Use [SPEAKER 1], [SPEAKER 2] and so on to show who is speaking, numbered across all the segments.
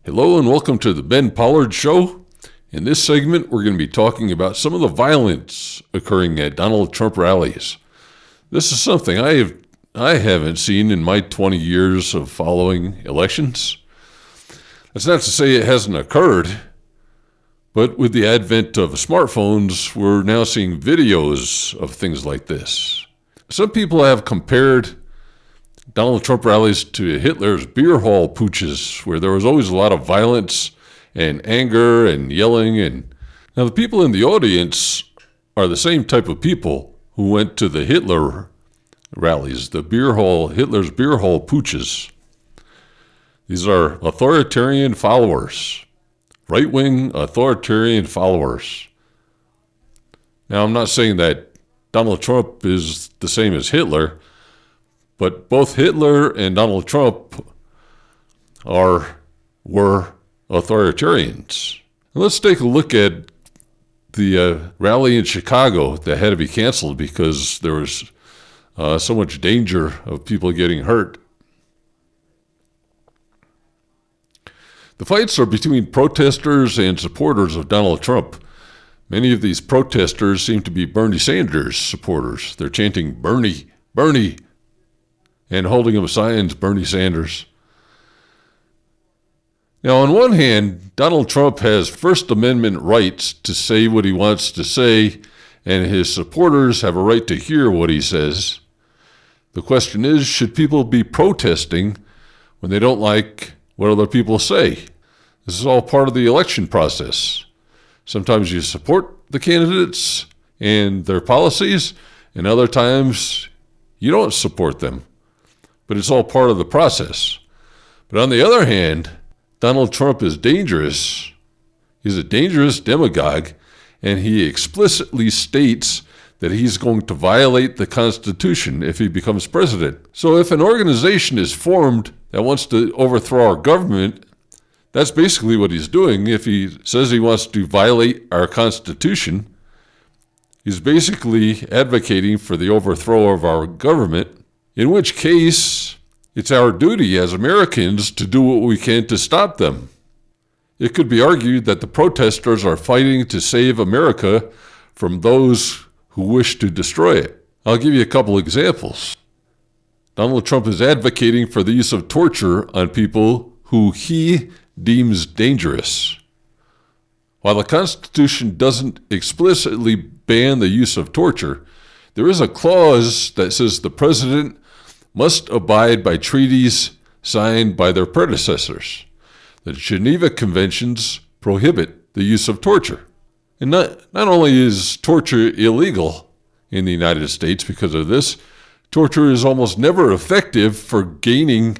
[SPEAKER 1] Hello and welcome to the Ben Pollard Show. In this segment, we're going to be talking about some of the violence occurring at Donald Trump rallies. This is something I haven't seen in my 20 years of following elections. That's not to say it hasn't occurred, but with the advent of smartphones, we're now seeing videos of things like this. Some people have compared Donald Trump rallies to Hitler's beer hall putschs, where there was always a lot of violence and anger and yelling. And now the people in the audience are the same type of people who went to the Hitler rallies, Hitler's beer hall putschs. These are authoritarian followers, right-wing authoritarian followers. Now, I'm not saying that Donald Trump is the same as Hitler, but both Hitler and Donald Trump were authoritarians. Let's take a look at the rally in Chicago that had to be canceled because there was so much danger of people getting hurt. The fights are between protesters and supporters of Donald Trump. Many of these protesters seem to be Bernie Sanders supporters. They're chanting, "Bernie, Bernie," and holding up signs, "Bernie Sanders." Now, on one hand, Donald Trump has First Amendment rights to say what he wants to say, and his supporters have a right to hear what he says. The question is, should people be protesting when they don't like what other people say? This is all part of the election process. Sometimes you support the candidates and their policies, and other times you don't support them. But it's all part of the process. But on the other hand, Donald Trump is dangerous. He's a dangerous demagogue, and he explicitly states that he's going to violate the Constitution if he becomes president. So if an organization is formed that wants to overthrow our government, that's basically what he's doing. If he says he wants to violate our Constitution, he's basically advocating for the overthrow of our government, in which case it's our duty as Americans to do what we can to stop them. It could be argued that the protesters are fighting to save America from those who wish to destroy it. I'll give you a couple examples. Donald Trump is advocating for the use of torture on people who he deems dangerous. While the Constitution doesn't explicitly ban the use of torture, there is a clause that says the president must abide by treaties signed by their predecessors. The Geneva Conventions prohibit the use of torture. And not only is torture illegal in the United States because of this, torture is almost never effective for gaining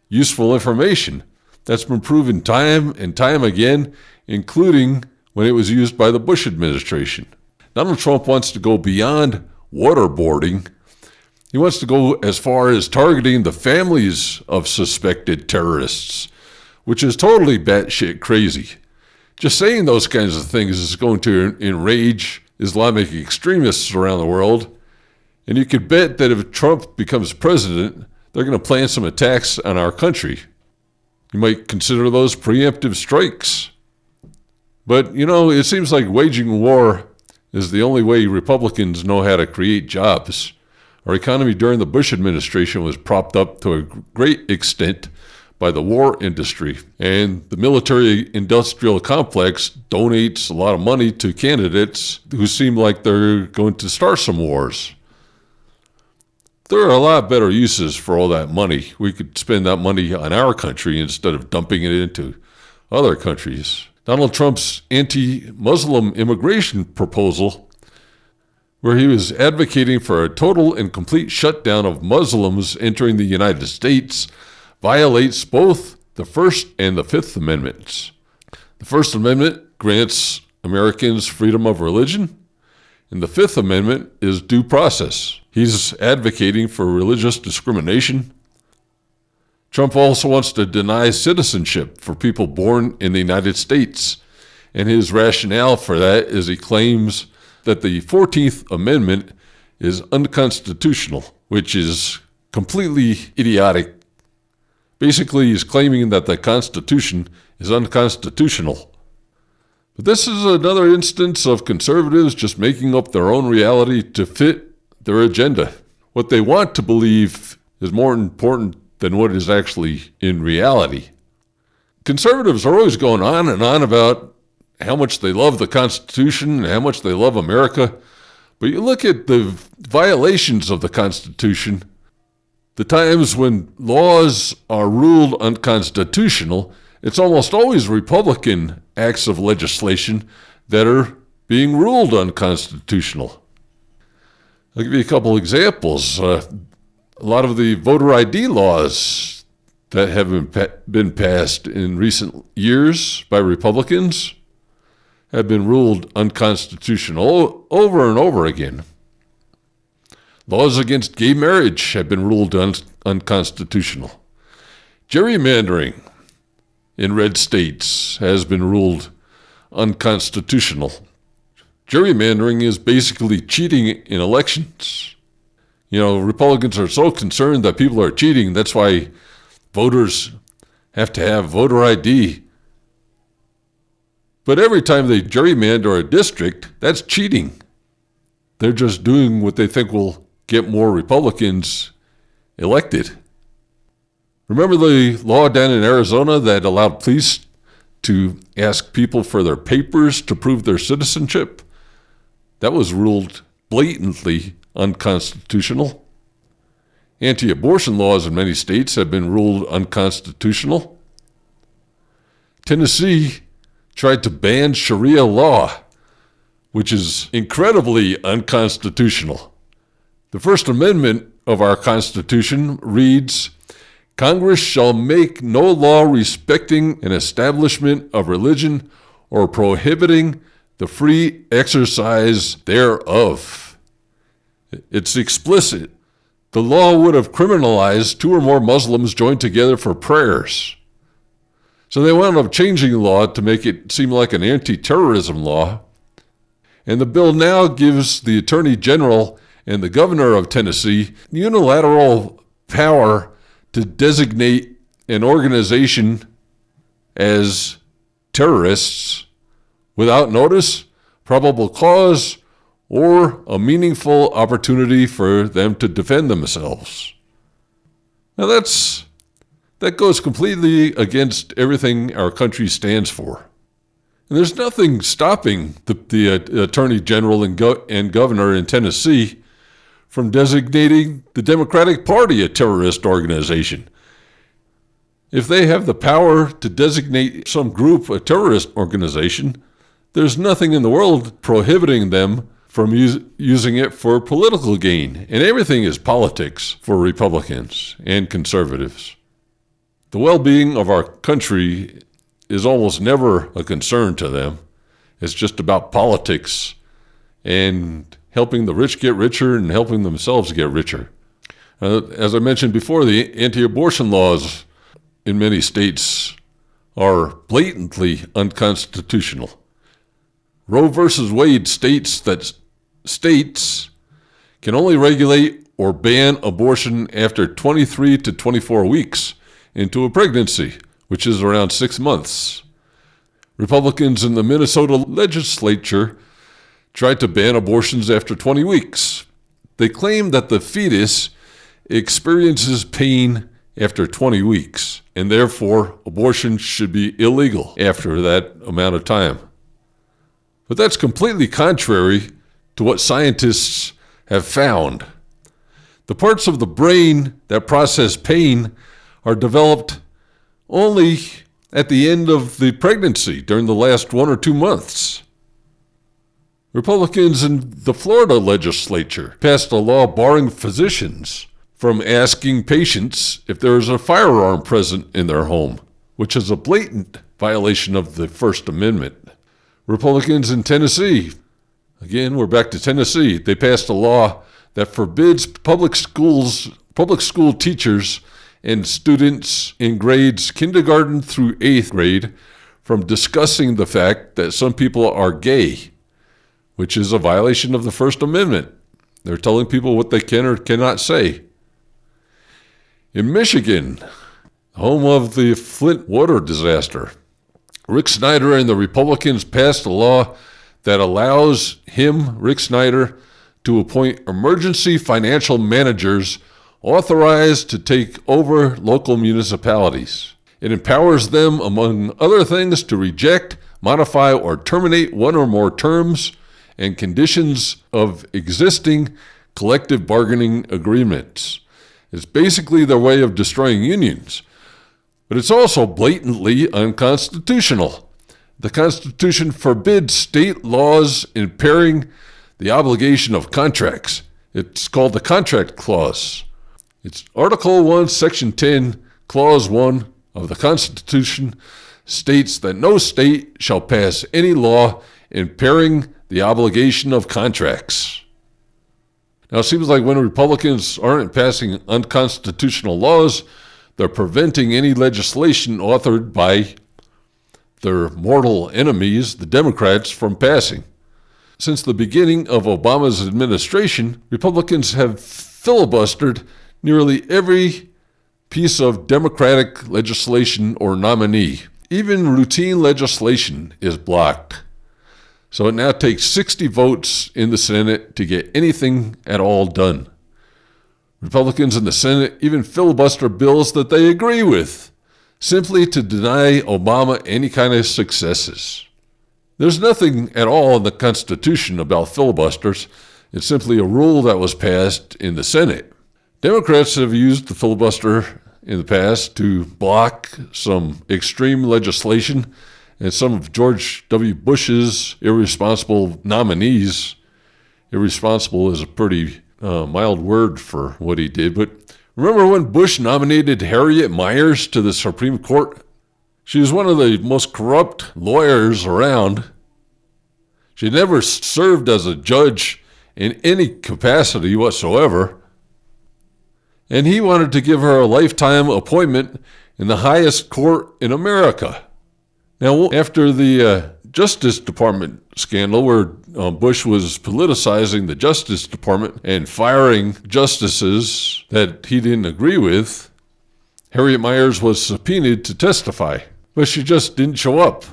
[SPEAKER 1] useful information. That's been proven time and time again, including when it was used by the Bush administration. Donald Trump wants to go beyond waterboarding. He wants to go as far as targeting the families of suspected terrorists, which is totally batshit crazy. Just saying those kinds of things is going to enrage Islamic extremists around the world. And you could bet that if Trump becomes president, they're going to plan some attacks on our country. You might consider those preemptive strikes. But, it seems like waging war is the only way Republicans know how to create jobs. Our economy during the Bush administration was propped up to a great extent by the war industry, and the military-industrial complex donates a lot of money to candidates who seem like they're going to start some wars. There are a lot better uses for all that money. We could spend that money on our country instead of dumping it into other countries. Donald Trump's anti-Muslim immigration proposal, where he was advocating for a total and complete shutdown of Muslims entering the United States, violates both the First and the Fifth Amendments. The First Amendment grants Americans freedom of religion, and the Fifth Amendment is due process. He's advocating for religious discrimination. Trump also wants to deny citizenship for people born in the United States, and his rationale for that is he claims that the 14th Amendment is unconstitutional, which is completely idiotic Basically, he's claiming that the Constitution is unconstitutional. But this is another instance of conservatives just making up their own reality to fit their agenda. What they want to believe is more important than what is actually in reality. Conservatives are always going on and on about how much they love the Constitution and how much they love America. But you look at the violations of the Constitution, the times when laws are ruled unconstitutional, it's almost always Republican acts of legislation that are being ruled unconstitutional. I'll give you a couple examples. A lot of the voter ID laws that have been passed in recent years by Republicans have been ruled unconstitutional over and over again. Laws against gay marriage have been ruled unconstitutional. Gerrymandering in red states has been ruled unconstitutional. Gerrymandering is basically cheating in elections. Republicans are so concerned that people are cheating. That's why voters have to have voter ID. But every time they gerrymander a district, that's cheating. They're just doing what they think will get more Republicans elected. Remember the law down in Arizona that allowed police to ask people for their papers to prove their citizenship? That was ruled blatantly unconstitutional. Anti-abortion laws in many states have been ruled unconstitutional. Tennessee tried to ban Sharia law, which is incredibly unconstitutional. The First Amendment of our Constitution reads, "Congress shall make no law respecting an establishment of religion or prohibiting the free exercise thereof." It's explicit. The law would have criminalized 2 or more Muslims joined together for prayers. So they wound up changing the law to make it seem like an anti-terrorism law. And the bill now gives the Attorney General and the Governor of Tennessee unilateral power to designate an organization as terrorists without notice, probable cause, or a meaningful opportunity for them to defend themselves. Now that goes completely against everything our country stands for. And there's nothing stopping the Attorney General and Governor in Tennessee from designating the Democratic Party a terrorist organization. If they have the power to designate some group a terrorist organization, there's nothing in the world prohibiting them from using it for political gain. And everything is politics for Republicans and conservatives. The well-being of our country is almost never a concern to them. It's just about politics and helping the rich get richer and helping themselves get richer. As I mentioned before, the anti-abortion laws in many states are blatantly unconstitutional. Roe versus Wade states that states can only regulate or ban abortion after 23 to 24 weeks into a pregnancy, which is around 6 months. Republicans in the Minnesota legislature tried to ban abortions after 20 weeks. They claim that the fetus experiences pain after 20 weeks, and therefore abortion should be illegal after that amount of time. But that's completely contrary to what scientists have found. The parts of the brain that process pain are developed only at the end of the pregnancy during the last 1 or 2 months. Republicans in the Florida legislature passed a law barring physicians from asking patients if there is a firearm present in their home, which is a blatant violation of the First Amendment. Republicans in Tennessee, again, we're back to Tennessee, they passed a law that forbids public school teachers and students in grades kindergarten through 8th grade from discussing the fact that some people are gay, which is a violation of the First Amendment. They're telling people what they can or cannot say. In Michigan, home of the Flint water disaster. Rick Snyder and the Republicans passed a law that allows him, Rick Snyder, to appoint emergency financial managers authorized to take over local municipalities. It empowers them, among other things, to reject, modify, or terminate one or more terms and conditions of existing collective bargaining agreements. It's basically their way of destroying unions. But it's also blatantly unconstitutional. The Constitution forbids state laws impairing the obligation of contracts. It's called the Contract Clause. It's Article 1, Section 10, Clause 1 of the Constitution states that no state shall pass any law impairing the obligation of contracts. Now, it seems like when Republicans aren't passing unconstitutional laws, they're preventing any legislation authored by their mortal enemies, the Democrats, from passing. Since the beginning of Obama's administration, Republicans have filibustered nearly every piece of Democratic legislation or nominee. Even routine legislation is blocked. So it now takes 60 votes in the Senate to get anything at all done. Republicans in the Senate even filibuster bills that they agree with, simply to deny Obama any kind of successes. There's nothing at all in the Constitution about filibusters. It's simply a rule that was passed in the Senate. Democrats have used the filibuster in the past to block some extreme legislation and some of George W. Bush's irresponsible nominees. Irresponsible is a pretty mild word for what he did, but remember when Bush nominated Harriet Miers to the Supreme Court? She was one of the most corrupt lawyers around. She never served as a judge in any capacity whatsoever. And he wanted to give her a lifetime appointment in the highest court in America. Now, after the Justice Department scandal, where Bush was politicizing the Justice Department and firing justices that he didn't agree with, Harriet Miers was subpoenaed to testify, but she just didn't show up.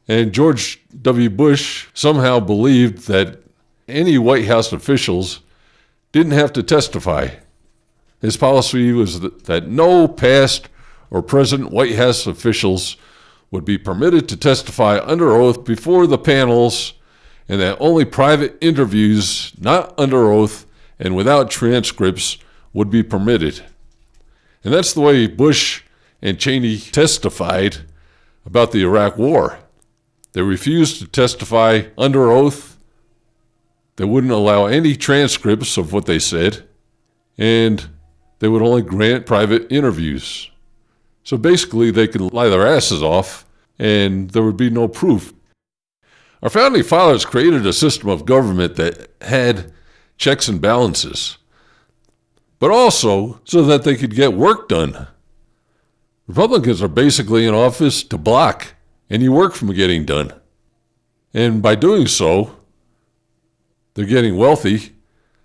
[SPEAKER 1] And George W. Bush somehow believed that any White House officials didn't have to testify. His policy was that no past or present White House officials would be permitted to testify under oath before the panels, and that only private interviews, not under oath and without transcripts, would be permitted. And that's the way Bush and Cheney testified about the Iraq War. They refused to testify under oath. They wouldn't allow any transcripts of what they said, and they would only grant private interviews. So basically, they could lie their asses off, and there would be no proof. Our founding fathers created a system of government that had checks and balances, but also so that they could get work done. Republicans are basically in office to block any work from getting done. And by doing so, they're getting wealthy,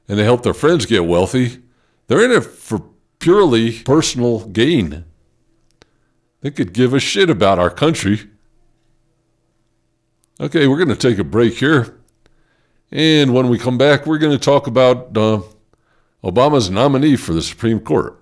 [SPEAKER 1] and they help their friends get wealthy. They're in it for purely personal gain. They could give a shit about our country. Okay, we're going to take a break here. And when we come back, we're going to talk about Obama's nominee for the Supreme Court.